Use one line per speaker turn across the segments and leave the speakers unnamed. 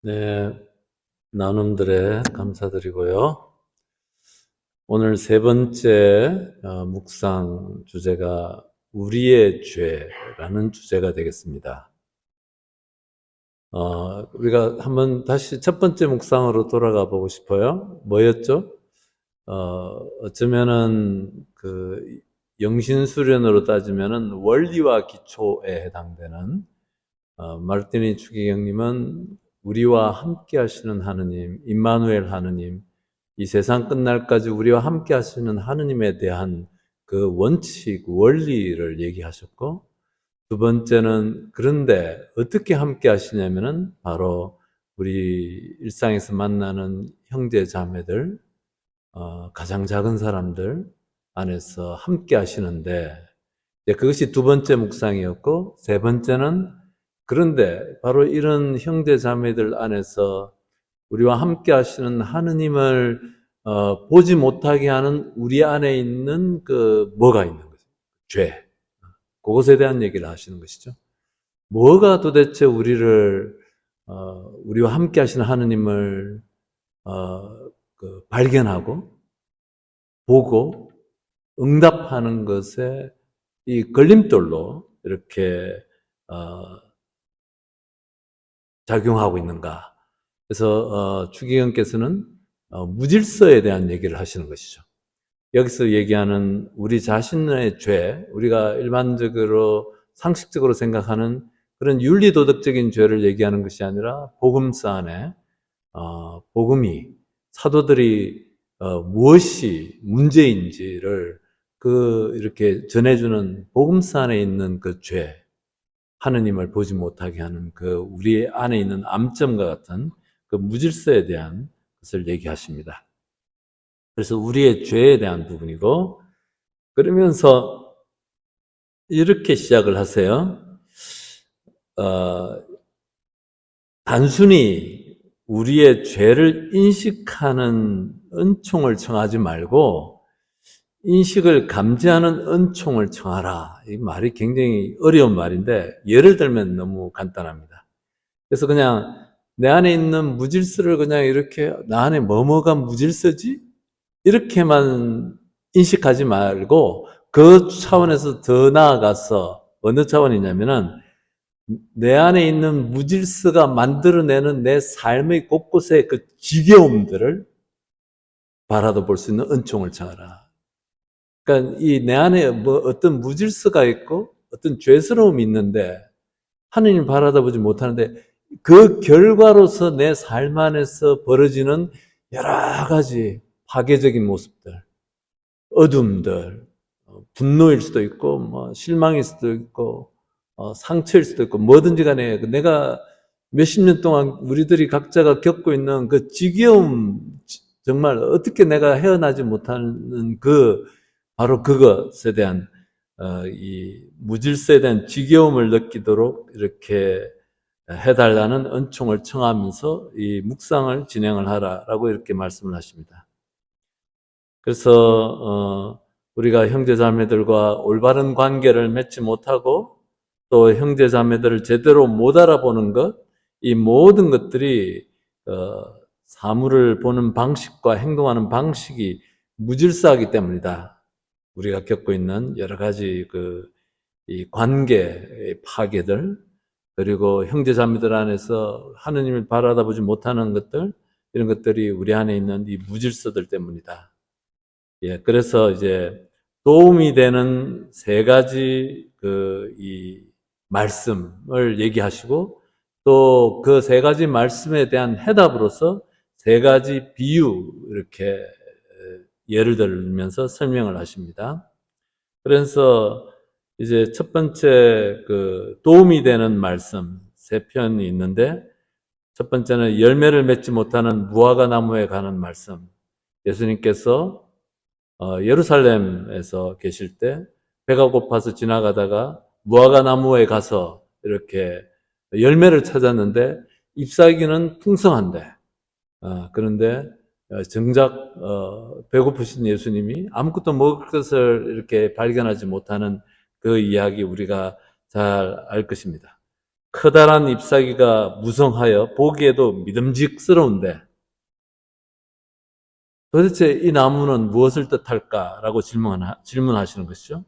네, 나눔들에 감사드리고요. 오늘 세 번째 묵상 주제가 우리의 죄라는 주제가 되겠습니다. 우리가 한번 다시 첫 번째 묵상으로 돌아가 보고 싶어요. 뭐였죠? 어쩌면은 그 영신수련으로 따지면은 원리와 기초에 해당되는 마르티니 추기경님은 우리와 함께 하시는 하느님, 임마누엘 하느님, 이 세상 끝날까지 우리와 함께 하시는 하느님에 대한 그 원칙, 원리를 얘기하셨고, 두 번째는 그런데 어떻게 함께 하시냐면은 바로 우리 일상에서 만나는 형제 자매들, 가장 작은 사람들 안에서 함께 하시는데, 그것이 두 번째 묵상이었고, 세 번째는 그런데 바로 이런 형제 자매들 안에서 우리와 함께 하시는 하느님을 보지 못하게 하는 우리 안에 있는 그 뭐가 있는 거죠? 죄. 그것에 대한 얘기를 하시는 것이죠. 뭐가 도대체 우리와 함께 하시는 하느님을 발견하고 보고 응답하는 것에 이 걸림돌로 이렇게 어, 작용하고 있는가. 그래서 추기경께서는 무질서에 대한 얘기를 하시는 것이죠. 여기서 얘기하는 우리 자신의 죄, 우리가 일반적으로 상식적으로 생각하는 그런 윤리도덕적인 죄를 얘기하는 것이 아니라 복음서 안에 복음이 사도들이 무엇이 문제인지를 이렇게 전해주는 복음서 안에 있는 그 죄, 하느님을 보지 못하게 하는 그 우리 안에 있는 암점과 같은 그 무질서에 대한 것을 얘기하십니다. 그래서 우리의 죄에 대한 부분이고, 그러면서 이렇게 시작을 하세요. 단순히 우리의 죄를 인식하는 은총을 청하지 말고 인식을 감지하는 은총을 청하라. 이 말이 굉장히 어려운 말인데 예를 들면 너무 간단합니다. 그래서 그냥 내 안에 있는 무질서를 그냥 이렇게 나 안에 뭐가 무질서지? 이렇게만 인식하지 말고 그 차원에서 더 나아가서 어느 차원이냐면은 내 안에 있는 무질서가 만들어내는 내 삶의 곳곳의 그 지겨움들을 바라도 볼 수 있는 은총을 청하라. 그러니까 이 내 안에 뭐 어떤 무질서가 있고 어떤 죄스러움이 있는데 하느님 바라다 보지 못하는데 그 결과로서 내 삶 안에서 벌어지는 여러 가지 파괴적인 모습들, 어둠들, 분노일 수도 있고, 뭐 실망일 수도 있고, 상처일 수도 있고, 뭐든지 간에 내가 몇십 년 동안 우리들이 각자가 겪고 있는 그 지겨움, 정말 어떻게 내가 헤어나지 못하는 바로 그것에 대한, 이 무질서에 대한 지겨움을 느끼도록 이렇게 해달라는 은총을 청하면서 이 묵상을 진행을 하라라고 이렇게 말씀을 하십니다. 그래서 우리가 형제자매들과 올바른 관계를 맺지 못하고 또 형제자매들을 제대로 못 알아보는 것, 이 모든 것들이 사물을 보는 방식과 행동하는 방식이 무질서하기 때문이다. 우리가 겪고 있는 여러 가지 이 관계의 파괴들, 그리고 형제자매들 안에서 하느님을 바라보지 못하는 것들, 이런 것들이 우리 안에 있는 이 무질서들 때문이다. 예, 그래서 이제 도움이 되는 세 가지 이 말씀을 얘기하시고 또 그 세 가지 말씀에 대한 해답으로서 세 가지 비유 이렇게 예를 들면서 설명을 하십니다. 그래서 이제 첫 번째 도움이 되는 말씀 세 편이 있는데 첫 번째는 열매를 맺지 못하는 무화과 나무에 관한 말씀. 예수님께서 예루살렘에서 계실 때 배가 고파서 지나가다가 무화과 나무에 가서 이렇게 열매를 찾았는데 잎사귀는 풍성한데 그런데 정작 배고프신 예수님이 아무것도 먹을 것을 이렇게 발견하지 못하는 그 이야기 우리가 잘 알 것입니다. 커다란 잎사귀가 무성하여 보기에도 믿음직스러운데 도대체 이 나무는 무엇을 뜻할까라고 질문하시는 것이죠.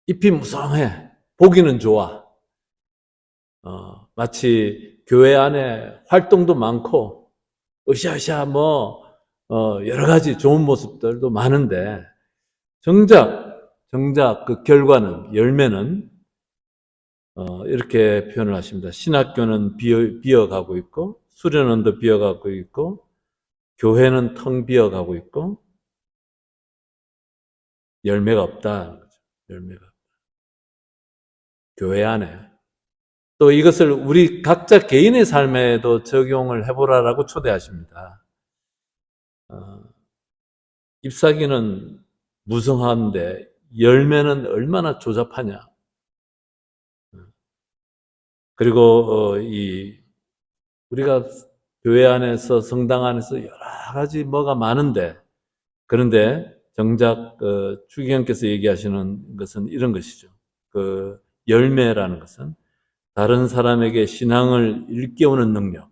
잎이 무성해. 보기는 좋아. 마치 교회 안에 활동도 많고, 으쌰으쌰 여러 가지 좋은 모습들도 많은데, 정작 그 결과는, 열매는, 이렇게 표현을 하십니다. 신학교는 비어가고 있고, 수련원도 비어가고 있고, 교회는 텅 비어가고 있고, 열매가 없다. 열매가. 교회 안에. 또 이것을 우리 각자 개인의 삶에도 적용을 해보라라고 초대하십니다. 잎사귀는 무성한데 열매는 얼마나 조잡하냐. 그리고 우리가 교회 안에서 성당 안에서 여러 가지 뭐가 많은데 그런데 정작 추기경께서 얘기하시는 것은 이런 것이죠. 그 열매라는 것은 다른 사람에게 신앙을 일깨우는 능력,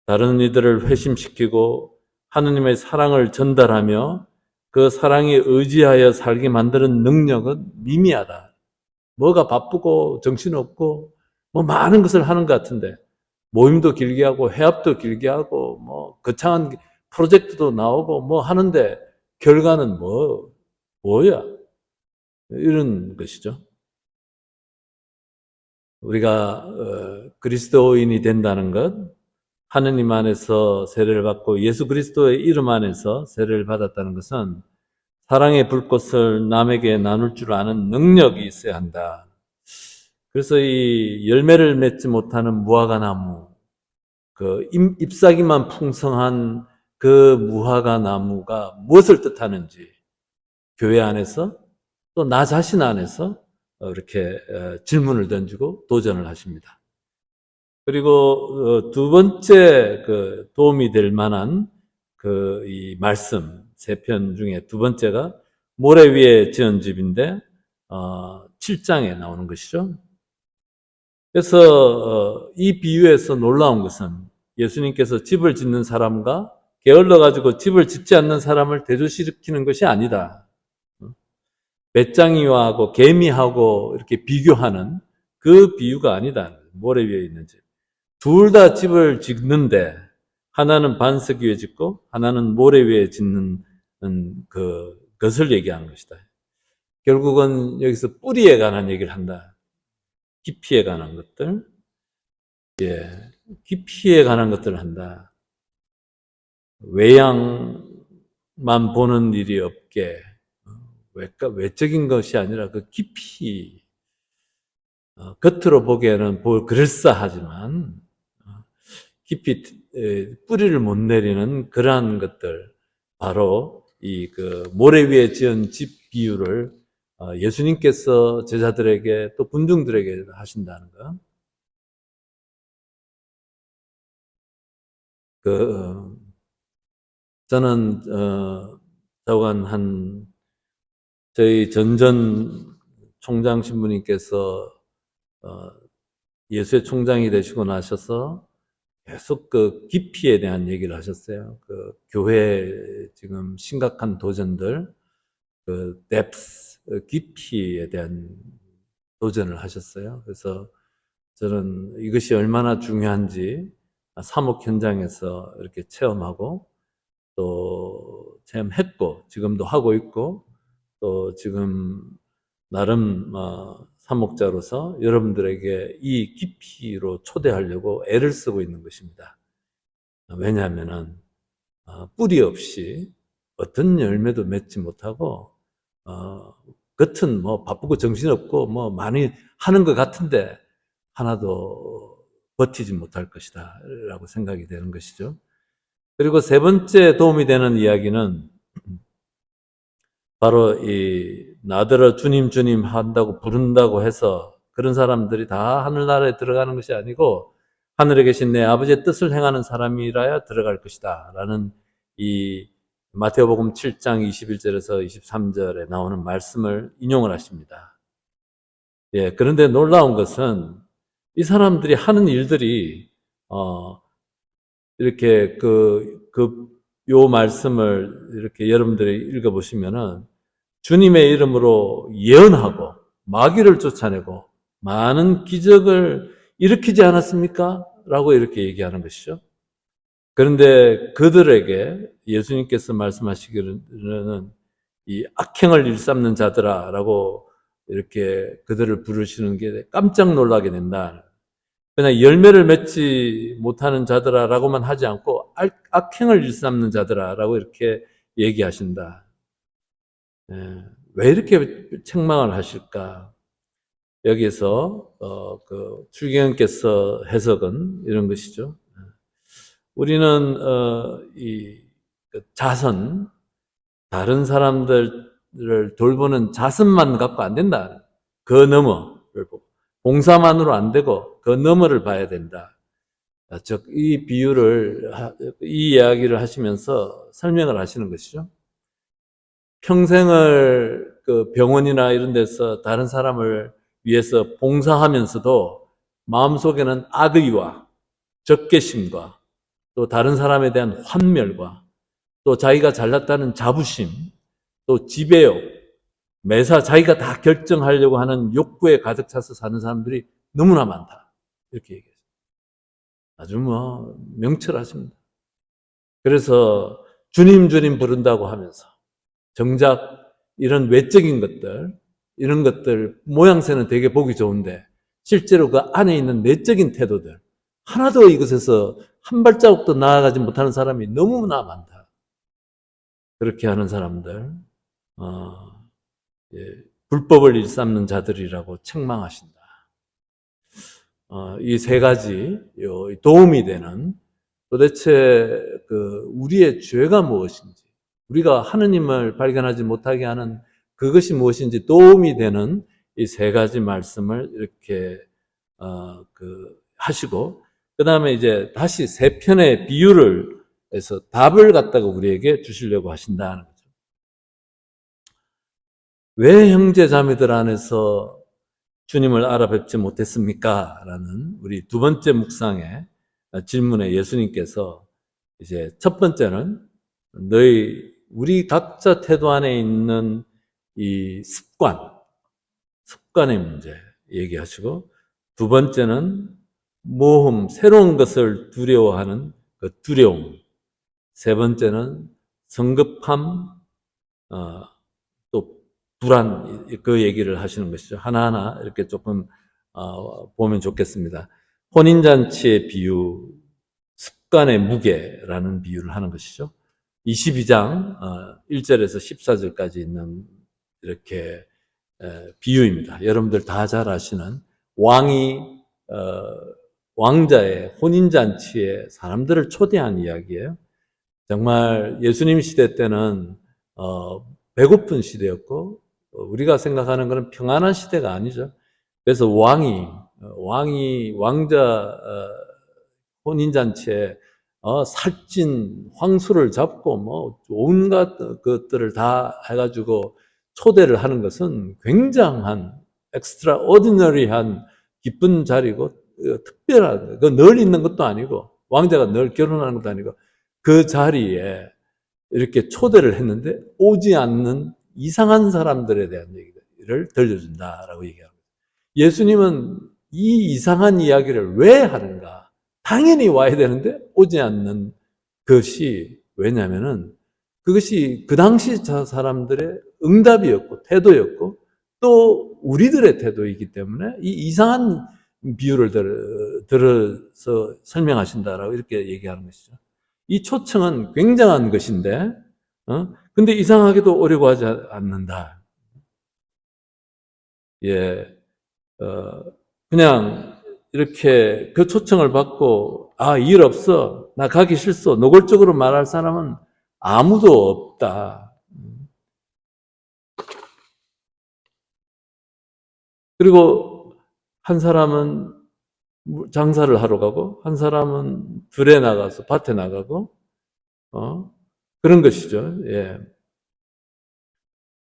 다른 이들을 회심시키고 하느님의 사랑을 전달하며 그 사랑에 의지하여 살게 만드는 능력은 미미하다. 뭐가 바쁘고 정신없고 뭐 많은 것을 하는 것 같은데 모임도 길게 하고 회합도 길게 하고 뭐 거창한 프로젝트도 나오고 뭐 하는데 결과는 뭐야? 이런 것이죠. 우리가 그리스도인이 된다는 것, 하느님 안에서 세례를 받고 예수 그리스도의 이름 안에서 세례를 받았다는 것은 사랑의 불꽃을 남에게 나눌 줄 아는 능력이 있어야 한다. 그래서 이 열매를 맺지 못하는 무화과 나무, 그 잎사귀만 풍성한 그 무화과 나무가 무엇을 뜻하는지 교회 안에서 또 나 자신 안에서 이렇게 질문을 던지고 도전을 하십니다. 그리고 두 번째 그 도움이 될 만한 그 이 말씀 세 편 중에 두 번째가 모래 위에 지은 집인데 7장에 나오는 것이죠. 그래서 이 비유에서 놀라운 것은 예수님께서 집을 짓는 사람과 게을러 가지고 집을 짓지 않는 사람을 대조시키는 것이 아니다. 배짱이하고 개미하고 이렇게 비교하는 그 비유가 아니다. 모래 위에 있는 집. 둘 다 집을 짓는데 하나는 반석 위에 짓고 하나는 모래 위에 짓는 것을 얘기하는 것이다. 결국은 여기서 뿌리에 관한 얘기를 한다. 깊이에 관한 것들. 예. 깊이에 관한 것들을 한다. 외양만 보는 일이 없게 외적인 것이 아니라 그 깊이 겉으로 보기에는 그럴싸하지만 깊이 뿌리를 못 내리는 그러한 것들 바로 이 그 모래 위에 지은 집 비유를 예수님께서 제자들에게 또 군중들에게 하신다는 것. 저는 저간 저희 전전 총장 신부님께서 예수의 총장이 되시고 나셔서 계속 그 깊이에 대한 얘기를 하셨어요. 그 교회 지금 심각한 도전들, 그 depth, 깊이에 대한 도전을 하셨어요. 그래서 저는 이것이 얼마나 중요한지 사목 현장에서 이렇게 체험하고 또 체험했고 지금도 하고 있고 또 지금 나름 사목자로서 여러분들에게 이 깊이로 초대하려고 애를 쓰고 있는 것입니다. 왜냐하면은 뿌리 없이 어떤 열매도 맺지 못하고 겉은 뭐 바쁘고 정신없고 뭐 많이 하는 것 같은데 하나도 버티지 못할 것이다 라고 생각이 되는 것이죠. 그리고 세 번째 도움이 되는 이야기는 바로 이 나더러 주님 주님 한다고 부른다고 해서 그런 사람들이 다 하늘나라에 들어가는 것이 아니고 하늘에 계신 내 아버지의 뜻을 행하는 사람이라야 들어갈 것이다 라는 이 마태복음 7장 21절에서 23절에 나오는 말씀을 인용을 하십니다. 예, 그런데 놀라운 것은 이 사람들이 하는 일들이, 이렇게 요 말씀을 이렇게 여러분들이 읽어보시면은 주님의 이름으로 예언하고 마귀를 쫓아내고 많은 기적을 일으키지 않았습니까? 라고 이렇게 얘기하는 것이죠. 그런데 그들에게 예수님께서 말씀하시기로는 이 악행을 일삼는 자들아 라고 이렇게 그들을 부르시는 게 깜짝 놀라게 된다. 그냥 열매를 맺지 못하는 자들아 라고만 하지 않고 악행을 일삼는 자들아 라고 이렇게 얘기하신다. 왜 이렇게 책망을 하실까? 여기서 출경께서 해석은 이런 것이죠. 우리는 자선, 다른 사람들을 돌보는 자선만 갖고 안 된다. 그 너머를 보고 봉사만으로 안 되고 그 너머를 봐야 된다. 즉 이 비유를 이 이야기를 하시면서 설명을 하시는 것이죠. 평생을 그 병원이나 이런 데서 다른 사람을 위해서 봉사하면서도 마음속에는 악의와 적개심과 또 다른 사람에 대한 환멸과 또 자기가 잘났다는 자부심, 또 지배욕, 매사 자기가 다 결정하려고 하는 욕구에 가득 차서 사는 사람들이 너무나 많다. 이렇게 얘기해요. 아주 명철하십니다. 그래서 주님 주님 부른다고 하면서 정작 이런 외적인 것들, 이런 것들 모양새는 되게 보기 좋은데 실제로 그 안에 있는 내적인 태도들 하나도 이것에서 한 발자국도 나아가지 못하는 사람이 너무나 많다. 그렇게 하는 사람들, 불법을 일삼는 자들이라고 책망하신다. 이 세 가지 도움이 되는 도대체 우리의 죄가 무엇인지, 우리가 하느님을 발견하지 못하게 하는 그것이 무엇인지 도움이 되는 이 세 가지 말씀을 이렇게 하시고, 그 다음에 이제 다시 세 편의 비유를 해서 답을 갖다가 우리에게 주시려고 하신다는 거죠. 왜 형제 자매들 안에서 주님을 알아뵙지 못했습니까? 라는 우리 두 번째 묵상의 질문에 예수님께서 이제 첫 번째는 우리 각자 태도 안에 있는 이 습관의 문제 얘기하시고, 두 번째는 모험, 새로운 것을 두려워하는 그 두려움, 세 번째는 성급함, 또 불안, 그 얘기를 하시는 것이죠. 하나하나 이렇게 조금 보면 좋겠습니다. 혼인잔치의 비유, 습관의 무게라는 비유를 하는 것이죠. 22장 1절에서 14절까지 있는 이렇게 비유입니다. 여러분들 다 잘 아시는 왕자의 혼인잔치에 사람들을 초대한 이야기예요. 정말 예수님 시대 때는 배고픈 시대였고 우리가 생각하는 것은 평안한 시대가 아니죠. 그래서 왕자 혼인잔치에 살찐 황소를 잡고 온갖 것들을 다 해가지고 초대를 하는 것은 굉장한 extraordinary한 기쁜 자리고 특별한, 늘 있는 것도 아니고 왕자가 늘 결혼하는 것도 아니고 그 자리에 이렇게 초대를 했는데 오지 않는 이상한 사람들에 대한 얘기를 들려준다라고 얘기합니다. 예수님은 이 이상한 이야기를 왜 하는가? 당연히 와야 되는데 오지 않는 것이 왜냐면은 그것이 그 당시 사람들의 응답이었고 태도였고 또 우리들의 태도이기 때문에 이 이상한 비유를 들어서 설명하신다라고 이렇게 얘기하는 것이죠. 이 초청은 굉장한 것인데, 근데 이상하게도 오려고 하지 않는다. 예, 그냥 이렇게 그 초청을 받고, 일 없어. 나 가기 싫어. 노골적으로 말할 사람은 아무도 없다. 그리고 한 사람은 장사를 하러 가고, 한 사람은 들에 나가서 밭에 나가고, 그런 것이죠. 예.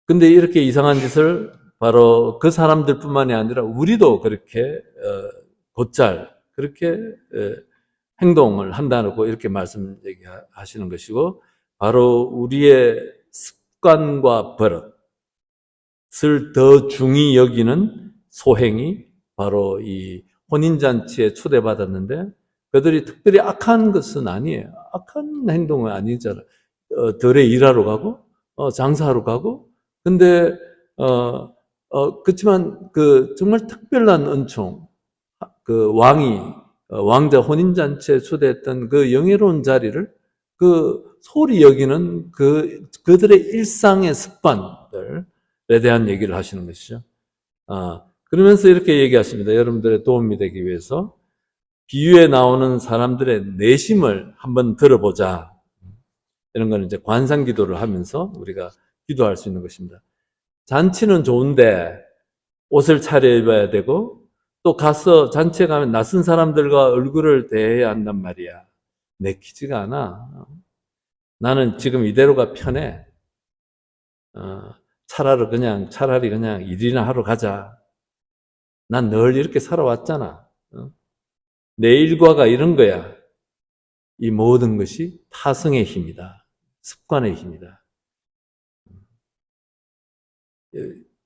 근데 이렇게 이상한 짓을 바로 그 사람들뿐만이 아니라 우리도 그렇게 곧잘 그렇게 행동을 한다고 이렇게 말씀 얘기하시는 것이고, 바로 우리의 습관과 버릇을 더 중히 여기는 소행이 바로 이 혼인잔치에 초대받았는데, 그들이 특별히 악한 것은 아니에요. 악한 행동은 아니잖아요. 덜에 일하러 가고, 장사하러 가고, 근데, 그렇지만 정말 특별한 은총, 왕자 혼인잔치에 초대했던 그 영예로운 자리를 소홀히 여기는 그들의 일상의 습관들에 대한 얘기를 하시는 것이죠. 그러면서 이렇게 얘기하십니다. 여러분들의 도움이 되기 위해서 비유에 나오는 사람들의 내심을 한번 들어보자. 이런 거는 이제 관상 기도를 하면서 우리가 기도할 수 있는 것입니다. 잔치는 좋은데 옷을 차려입어야 되고, 또 가서 잔치에 가면 낯선 사람들과 얼굴을 대해야 한단 말이야. 내키지가 않아. 나는 지금 이대로가 편해. 차라리 그냥 일이나 하러 가자. 난 늘 이렇게 살아왔잖아. 내 일과가 이런 거야. 이 모든 것이 타성의 힘이다. 습관의 힘이다.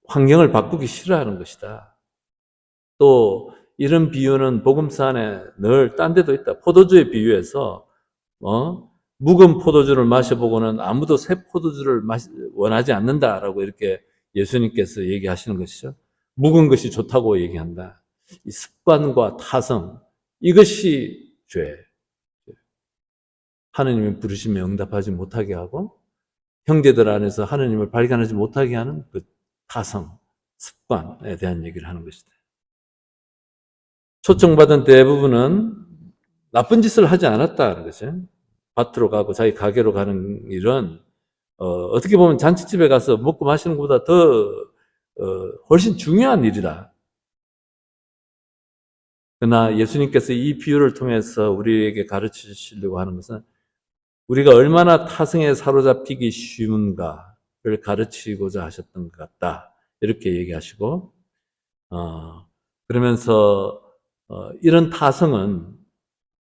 환경을 바꾸기 싫어하는 것이다. 또 이런 비유는 복음서 안에 늘 딴 데도 있다. 포도주에 비유해서 묵은 포도주를 마셔보고는 아무도 새 포도주를 원하지 않는다라고 이렇게 예수님께서 얘기하시는 것이죠. 묵은 것이 좋다고 얘기한다. 이 습관과 타성, 이것이 죄. 하느님의 부르심에 응답하지 못하게 하고 형제들 안에서 하느님을 발견하지 못하게 하는 그 타성, 습관에 대한 얘기를 하는 것이다. 초청받은 대부분은 나쁜 짓을 하지 않았다는 거죠. 밭으로 가고 자기 가게로 가는 일은 어떻게 보면 잔치집에 가서 먹고 마시는 것보다 더 훨씬 중요한 일이다. 그러나 예수님께서 이 비유를 통해서 우리에게 가르치시려고 하는 것은 우리가 얼마나 타성에 사로잡히기 쉬운가를 가르치고자 하셨던 것 같다. 이렇게 얘기하시고, 그러면서 이런 타성은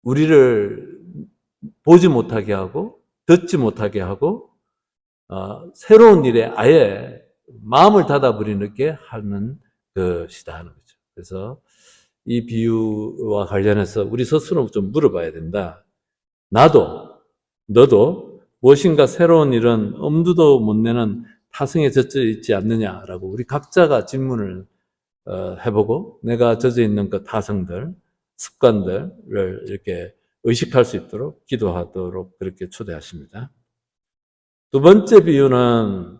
우리를 보지 못하게 하고 듣지 못하게 하고 새로운 일에 아예 마음을 닫아버리게 하는 것이다 하는 거죠. 그래서 이 비유와 관련해서 우리 스스로 좀 물어봐야 된다. 너도 무엇인가 새로운 일은 엄두도 못 내는 타성에 젖어 있지 않느냐라고 우리 각자가 질문을 해보고 내가 젖어 있는 그 타성들, 습관들을 이렇게 의식할 수 있도록 기도하도록 그렇게 초대하십니다. 두 번째 비유는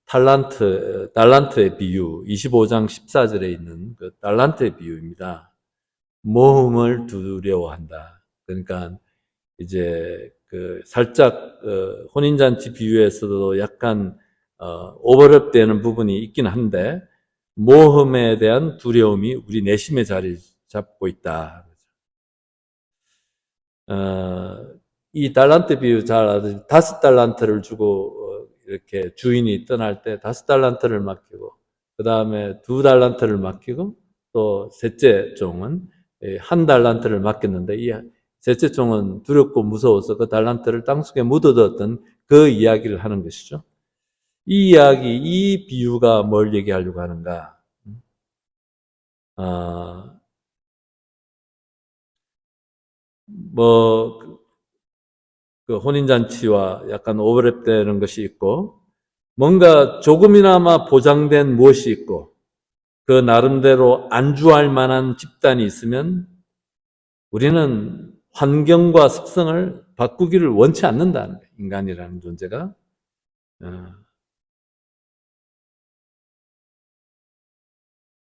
달란트의 비유, 25장 14절에 있는 그 달란트의 비유입니다. 모험을 두려워한다. 그러니까 이제 살짝 혼인잔치 비유에서도 약간 오버랩되는 부분이 있긴 한데 모험에 대한 두려움이 우리 내심에 자리 잡고 있다. 이 달란트 비유 잘 아듯이 5달란트를 주고 이렇게 주인이 떠날 때 5달란트를 맡기고 그 다음에 2달란트를 맡기고 또 셋째 종은 1달란트를 맡겼는데 이 셋째 종은 두렵고 무서워서 그 달란트를 땅속에 묻어뒀던 그 이야기를 하는 것이죠. 이 비유가 뭘 얘기하려고 하는가? 그 혼인잔치와 약간 오버랩되는 것이 있고, 뭔가 조금이나마 보장된 무엇이 있고, 그 나름대로 안주할 만한 집단이 있으면 우리는 환경과 습성을 바꾸기를 원치 않는다는 거예요. 인간이라는 존재가.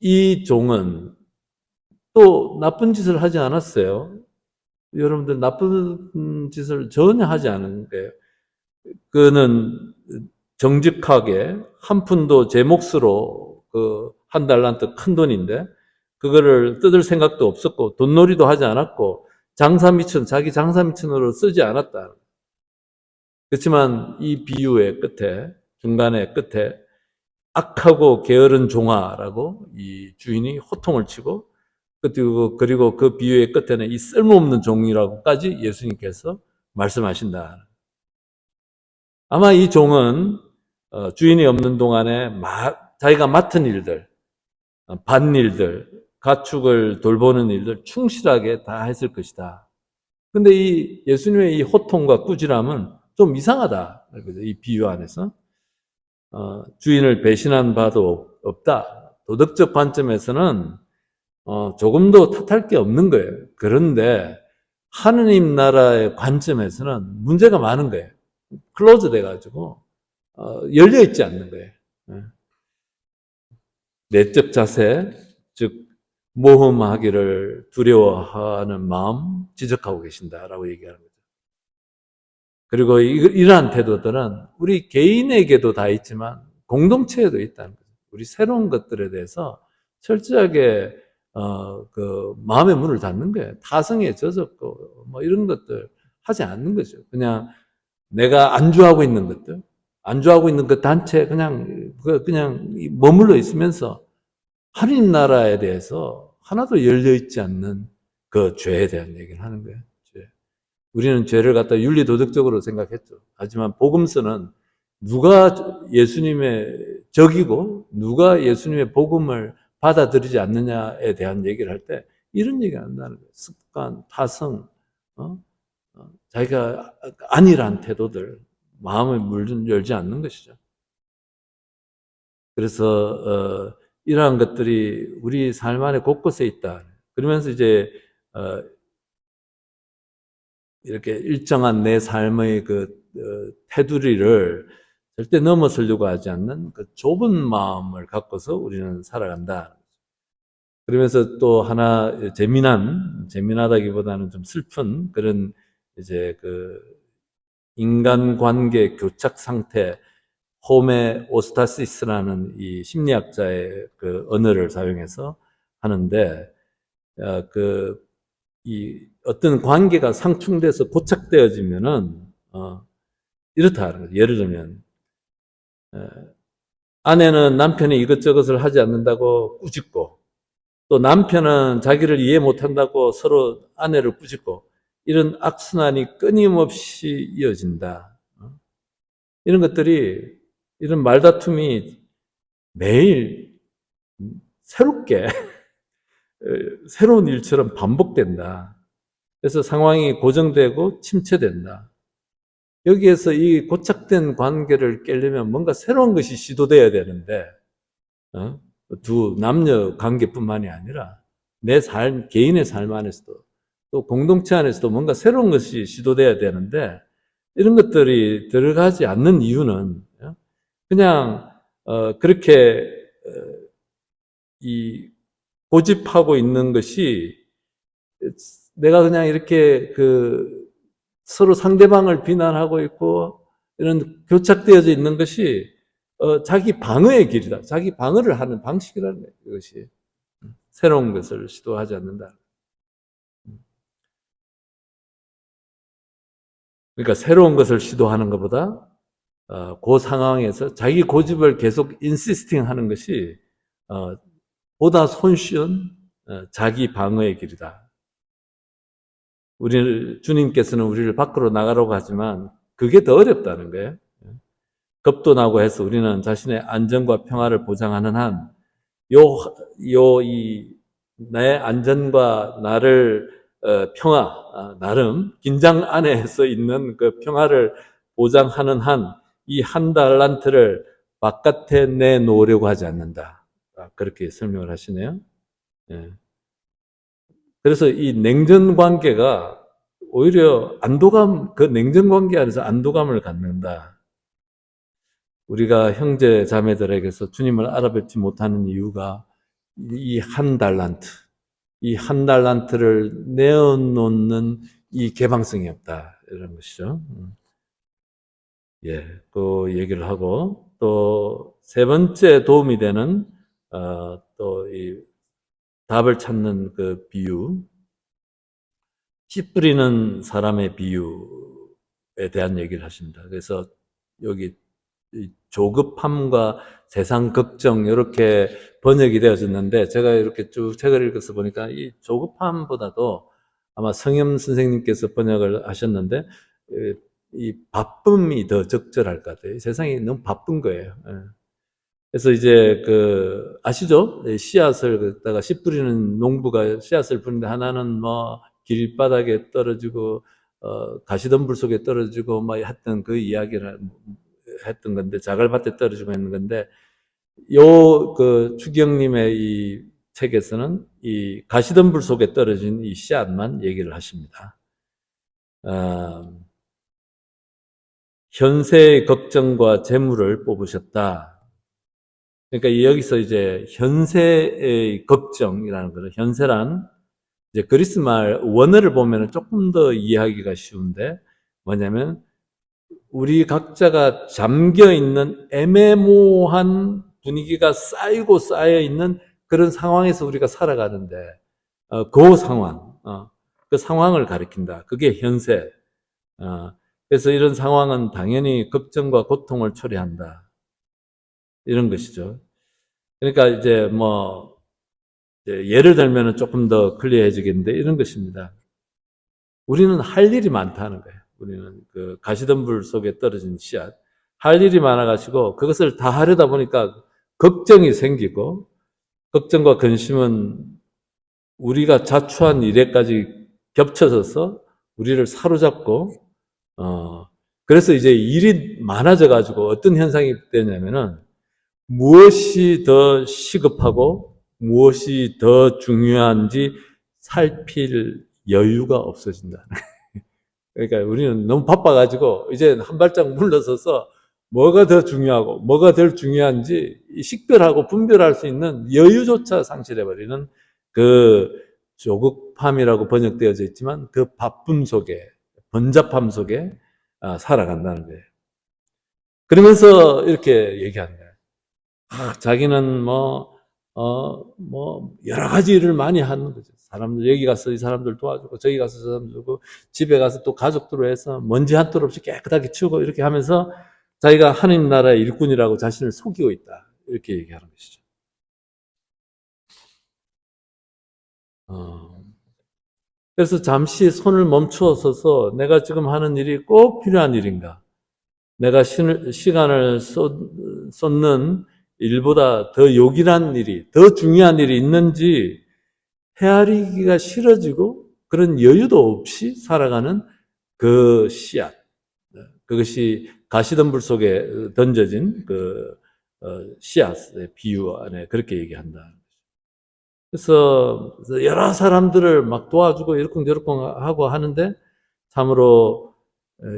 이 종은 또 나쁜 짓을 하지 않았어요. 여러분들 나쁜 짓을 전혀 하지 않은 거예요. 그는 정직하게 한 푼도 제 몫으로 그 1달란트 큰 돈인데 그거를 뜯을 생각도 없었고 돈놀이도 하지 않았고 자기 장사 미천으로 쓰지 않았다. 그렇지만 이 비유의 끝에 중간에 끝에 악하고 게으른 종아라고 이 주인이 호통을 치고, 그리고 그 비유의 끝에는 이 쓸모없는 종이라고까지 예수님께서 말씀하신다. 아마 이 종은 주인이 없는 동안에 자기가 맡은 일들, 밭일들, 가축을 돌보는 일들 충실하게 다 했을 것이다. 근데 이 예수님의 이 호통과 꾸지람은 좀 이상하다. 이 비유 안에서. 주인을 배신한 바도 없다. 도덕적 관점에서는 조금도 탓할 게 없는 거예요. 그런데 하느님 나라의 관점에서는 문제가 많은 거예요. 클로즈 돼가지고 열려 있지 않는 거예요. 내적 자세, 즉 모험하기를 두려워하는 마음 지적하고 계신다라고 얘기하는 거죠. 그리고 이러한 태도들은 우리 개인에게도 다 있지만 공동체에도 있다는 거죠. 우리 새로운 것들에 대해서 철저하게 그 마음의 문을 닫는 거예요. 타성에 젖었고 뭐 이런 것들 하지 않는 거죠. 그냥 내가 안주하고 있는 것들, 안주하고 있는 그 단체 그냥 머물러 있으면서 하나님 나라에 대해서 하나도 열려 있지 않는 그 죄에 대한 얘기를 하는 거예요. 죄. 우리는 죄를 갖다 윤리 도덕적으로 생각했죠. 하지만 복음서는 누가 예수님의 적이고 누가 예수님의 복음을 받아들이지 않느냐에 대한 얘기를 할 때 이런 얘기를 한다는 거예요. 습관, 타성, 자기가 아니란 태도들, 마음의 문을 열지 않는 것이죠. 그래서 이러한 것들이 우리 삶 안에 곳곳에 있다. 그러면서 이제 이렇게 일정한 내 삶의 그 테두리를 절대 넘어서려고 하지 않는 그 좁은 마음을 갖고서 우리는 살아간다. 그러면서 또 하나 재미나다기보다는 좀 슬픈 그런 이제 그 인간관계 교착 상태, 호메오스타시스라는 이 심리학자의 그 언어를 사용해서 하는데, 이 어떤 관계가 상충돼서 고착되어지면은, 이렇다 하는 거죠. 예를 들면, 아내는 남편이 이것저것을 하지 않는다고 꾸짖고, 또 남편은 자기를 이해 못한다고 서로 아내를 꾸짖고, 이런 악순환이 끊임없이 이어진다. 이런 것들이, 이런 말다툼이 매일 새롭게, 새로운 일처럼 반복된다. 그래서 상황이 고정되고 침체된다. 여기에서 이 고착된 관계를 깨려면 뭔가 새로운 것이 시도돼야 되는데, 두 남녀 관계뿐만이 아니라 내 삶, 개인의 삶 안에서도 또 공동체 안에서도 뭔가 새로운 것이 시도돼야 되는데 이런 것들이 들어가지 않는 이유는 그냥 그렇게 이 고집하고 있는 것이 내가 그냥 이렇게 그 서로 상대방을 비난하고 있고 이런 교착되어져 있는 것이 자기 방어의 길이다. 자기 방어를 하는 방식이라는 거예요. 이것이 새로운 것을 시도하지 않는다. 그러니까 새로운 것을 시도하는 것보다 그 상황에서 자기 고집을 계속 인시스팅 하는 것이 보다 손쉬운 자기 방어의 길이다. 주님께서는 우리를 밖으로 나가라고 하지만 그게 더 어렵다는 거예요. 겁도 나고 해서 우리는 자신의 안전과 평화를 보장하는 한, 내 안전과 나를, 평화, 나름, 긴장 안에서 있는 그 평화를 보장하는 한, 이 한 달란트를 바깥에 내놓으려고 하지 않는다. 그렇게 설명을 하시네요. 예. 그래서 이 냉전 관계가 오히려 그 냉전 관계 안에서 안도감을 갖는다. 우리가 형제 자매들에게서 주님을 알아뵙지 못하는 이유가 이 한 달란트, 이 한 달란트를 내어놓는 이 개방성이 없다. 이런 것이죠. 예, 그 얘기를 하고, 또 세 번째 도움이 되는, 또 이 답을 찾는 그 비유, 씨 뿌리는 사람의 비유에 대한 얘기를 하십니다. 그래서 여기 이 조급함과 세상 걱정 이렇게 번역이 되어졌는데 제가 이렇게 쭉 책을 읽어서 보니까 이 조급함보다도 아마 성염 선생님께서 번역을 하셨는데 이 바쁨이 더 적절할 것 같아요. 세상이 너무 바쁜 거예요. 예. 그래서 이제 그 아시죠? 씨앗을 갖다가 씨 뿌리는 농부가 씨앗을 뿌리는데 하나는 뭐 길바닥에 떨어지고 가시덤불 속에 떨어지고 뭐 했던 그 이야기를 했던 건데 자갈밭에 떨어지고 했는 건데 요 그 추기영님의 이 책에서는 이 가시덤불 속에 떨어진 이 씨앗만 얘기를 하십니다. 현세의 걱정과 재물을 뽑으셨다. 그러니까 여기서 이제 현세의 걱정이라는 거죠. 현세란 이제 그리스 말 원어를 보면 조금 더 이해하기가 쉬운데 뭐냐면 우리 각자가 잠겨 있는 애매모호한 분위기가 쌓이고 쌓여 있는 그런 상황에서 우리가 살아가는데 그 상황, 그 상황을 가리킨다. 그게 현세. 그래서 이런 상황은 당연히 걱정과 고통을 초래한다. 이런 것이죠. 그러니까 이제 뭐 예를 들면 조금 더 클리어해지겠는데 이런 것입니다. 우리는 할 일이 많다는 거예요. 우리는 그 가시덤불 속에 떨어진 씨앗. 할 일이 많아가지고 그것을 다 하려다 보니까 걱정이 생기고 걱정과 근심은 우리가 자초한 일에까지 겹쳐져서 우리를 사로잡고 그래서 이제 일이 많아져가지고 어떤 현상이 되냐면은 무엇이 더 시급하고 무엇이 더 중요한지 살필 여유가 없어진다. 그러니까 우리는 너무 바빠가지고 이제 한 발짝 물러서서 뭐가 더 중요하고 뭐가 덜 중요한지 식별하고 분별할 수 있는 여유조차 상실해버리는 그 조급함이라고 번역되어져 있지만 그 바쁨 속에 번잡함 속에 살아간다는 거예요. 그러면서 이렇게 얘기하는 거예요. 자기는 여러 가지 일을 많이 하는 거죠. 사람들, 여기 가서 이 사람들 도와주고, 저기 가서 저 사람들 도와주고, 집에 가서 또 가족들로 해서 먼지 한 톨 없이 깨끗하게 치우고, 이렇게 하면서 자기가 하나님 나라의 일꾼이라고 자신을 속이고 있다. 이렇게 얘기하는 것이죠. 그래서 잠시 손을 멈추어 서서 내가 지금 하는 일이 꼭 필요한 일인가? 내가 시간을 쏟는 일보다 더 요긴한 일이, 더 중요한 일이 있는지 헤아리기가 싫어지고 그런 여유도 없이 살아가는 그 씨앗. 그것이 가시덤불 속에 던져진 그 씨앗의 비유 안에 그렇게 얘기한다. 그래서 여러 사람들을 막 도와주고 이러쿵저러쿵 하고 하는데 참으로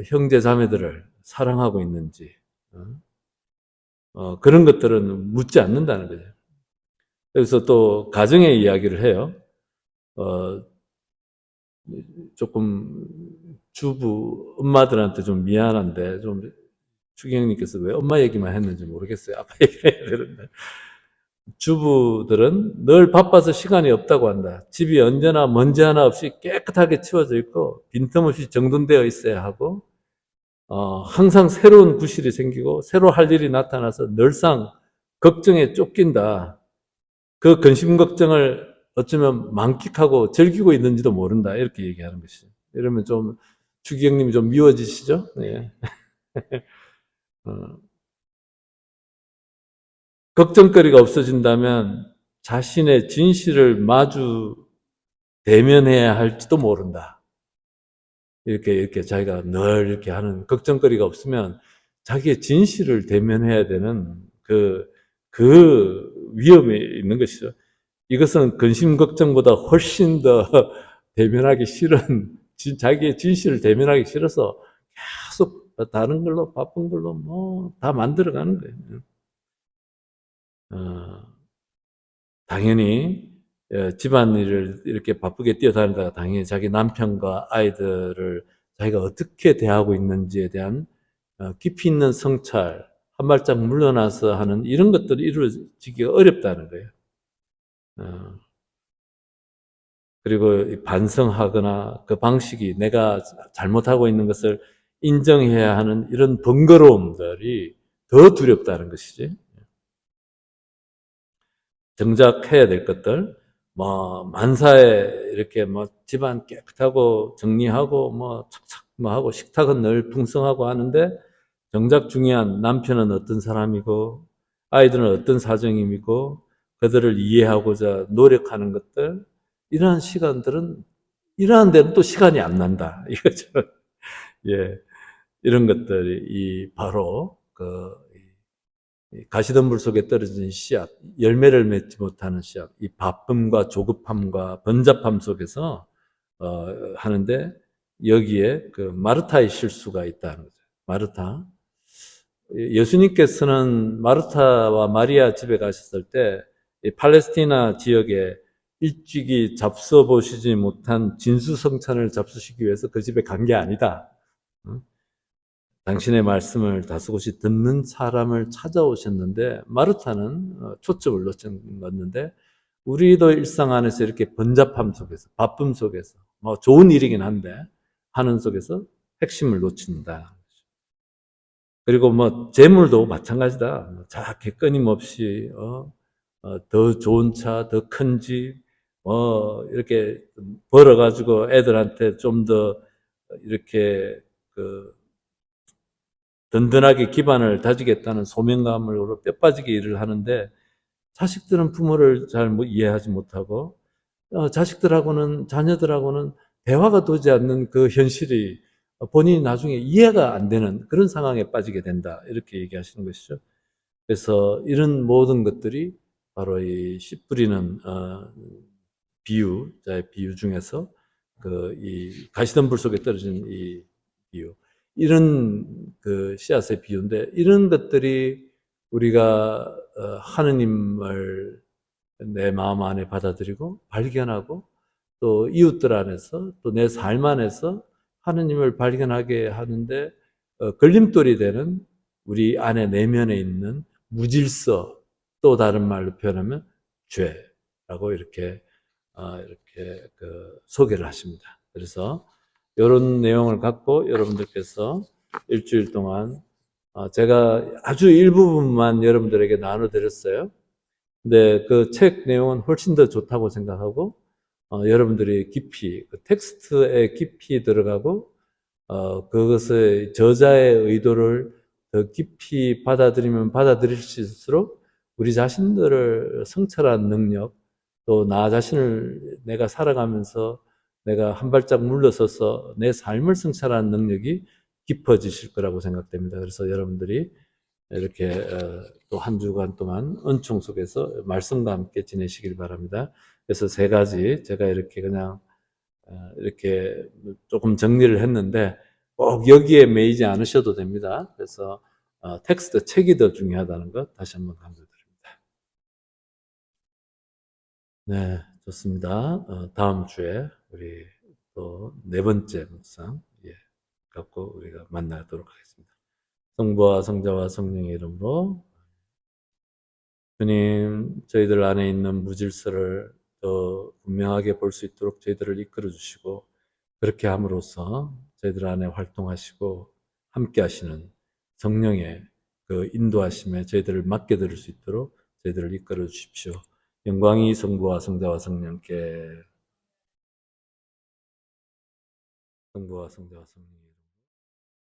형제 자매들을 사랑하고 있는지 그런 것들은 묻지 않는다는 거죠. 그래서 또 가정의 이야기를 해요. 조금 주부 엄마들한테 좀 미안한데 좀 추경님께서 왜 엄마 얘기만 했는지 모르겠어요. 아빠 얘기를 해야 되는데 주부들은 늘 바빠서 시간이 없다고 한다. 집이 언제나 먼지 하나 없이 깨끗하게 치워져 있고 빈틈없이 정돈되어 있어야 하고 항상 새로운 구실이 생기고 새로 할 일이 나타나서 늘상 걱정에 쫓긴다. 그 근심 걱정을 어쩌면 만끽하고 즐기고 있는지도 모른다. 이렇게 얘기하는 것이죠. 이러면 좀 주기경님이 좀 미워지시죠? 네. 걱정거리가 없어진다면 자신의 진실을 마주 대면해야 할지도 모른다. 이렇게 자기가 늘 이렇게 하는 걱정거리가 없으면 자기의 진실을 대면해야 되는 그 위험이 있는 것이죠. 이것은 근심 걱정보다 훨씬 더 대면하기 싫은, 자기의 진실을 대면하기 싫어서 계속 다른 걸로, 바쁜 걸로 다 만들어가는 거예요. 당연히 집안일을 이렇게 바쁘게 뛰어다니다가 당연히 자기 남편과 아이들을 자기가 어떻게 대하고 있는지에 대한 깊이 있는 성찰, 한 발짝 물러나서 하는 이런 것들이 이루어지기가 어렵다는 거예요. 그리고 반성하거나 그 방식이 내가 잘못하고 있는 것을 인정해야 하는 이런 번거로움들이 더 두렵다는 것이지. 정작 해야 될 것들, 뭐, 만사에 이렇게 뭐, 집안 깨끗하고 정리하고 뭐, 착착 뭐 하고, 식탁은 늘 풍성하고 하는데, 정작 중요한 남편은 어떤 사람이고, 아이들은 어떤 사정이고, 그들을 이해하고자 노력하는 것들, 이러한 시간들은, 이러한 데는 또 시간이 안 난다. 이거죠. 예. 이런 것들이, 바로, 가시덤불 속에 떨어진 씨앗, 열매를 맺지 못하는 씨앗, 이 바쁨과 조급함과 번잡함 속에서 하는데 여기에 그 마르타의 실수가 있다는 거죠. 마르타. 예수님께서는 마르타와 마리아 집에 가셨을 때 팔레스티나 지역에 일찍이 잡숴 보시지 못한 진수성찬을 잡수시기 위해서 그 집에 간 게 아니다. 당신의 말씀을 다소곳이 듣는 사람을 찾아오셨는데 마르타는 초점을 놓쳤는데 우리도 일상 안에서 이렇게 번잡함 속에서 바쁨 속에서 뭐 좋은 일이긴 한데 하는 속에서 핵심을 놓친다. 그리고 뭐 재물도 마찬가지다. 자꾸 끊임없이 더 좋은 차, 더 큰 집, 이렇게 벌어가지고 애들한테 좀 더 이렇게 그 든든하게 기반을 다지겠다는 소명감으로 뼈 빠지게 일을 하는데 자식들은 부모를 잘 이해하지 못하고 자식들하고는 자녀들하고는 대화가 되지 않는 그 현실이 본인이 나중에 이해가 안 되는 그런 상황에 빠지게 된다. 이렇게 얘기하시는 것이죠. 그래서 이런 모든 것들이 바로 이 씨 뿌리는 비유자의 비유 중에서 이 가시덤불 속에 떨어진 이 비유, 이런 그 씨앗의 비유인데 이런 것들이 우리가 하느님을 내 마음 안에 받아들이고 발견하고 또 이웃들 안에서 또 내 삶 안에서 하느님을 발견하게 하는데 걸림돌이 되는 우리 안에 내면에 있는 무질서, 또 다른 말로 표현하면 죄라고 이렇게 소개를 하십니다. 그래서 이런 내용을 갖고 여러분들께서 일주일 동안 제가 아주 일부분만 여러분들에게 나눠드렸어요. 근데 그 책 내용은 훨씬 더 좋다고 생각하고 여러분들이 깊이 그 텍스트에 깊이 들어가고 그것의 저자의 의도를 더 깊이 받아들이면 받아들일수록 우리 자신들을 성찰한 능력, 또 나 자신을 내가 살아가면서 내가 한 발짝 물러서서 내 삶을 성찰하는 능력이 깊어지실 거라고 생각됩니다. 그래서 여러분들이 이렇게 또 한 주간 동안 은총 속에서 말씀과 함께 지내시길 바랍니다. 그래서 세 가지 제가 이렇게 그냥 이렇게 조금 정리를 했는데 꼭 여기에 매이지 않으셔도 됩니다. 그래서 텍스트 책이 더 중요하다는 것 다시 한번 강조드립니다. 네, 좋습니다. 다음 주에 우리 또 네 번째 묵상 갖고 우리가 만나도록 하겠습니다. 성부와 성자와 성령의 이름으로 주님, 저희들 안에 있는 무질서를 더 분명하게 볼 수 있도록 저희들을 이끌어 주시고 그렇게 함으로써 저희들 안에 활동하시고 함께 하시는 성령의 그 인도하심에 저희들을 맡게 될 수 있도록 저희들을 이끌어 주십시오. 영광이 성부와 성자와 성령께 성부와 성자와 성령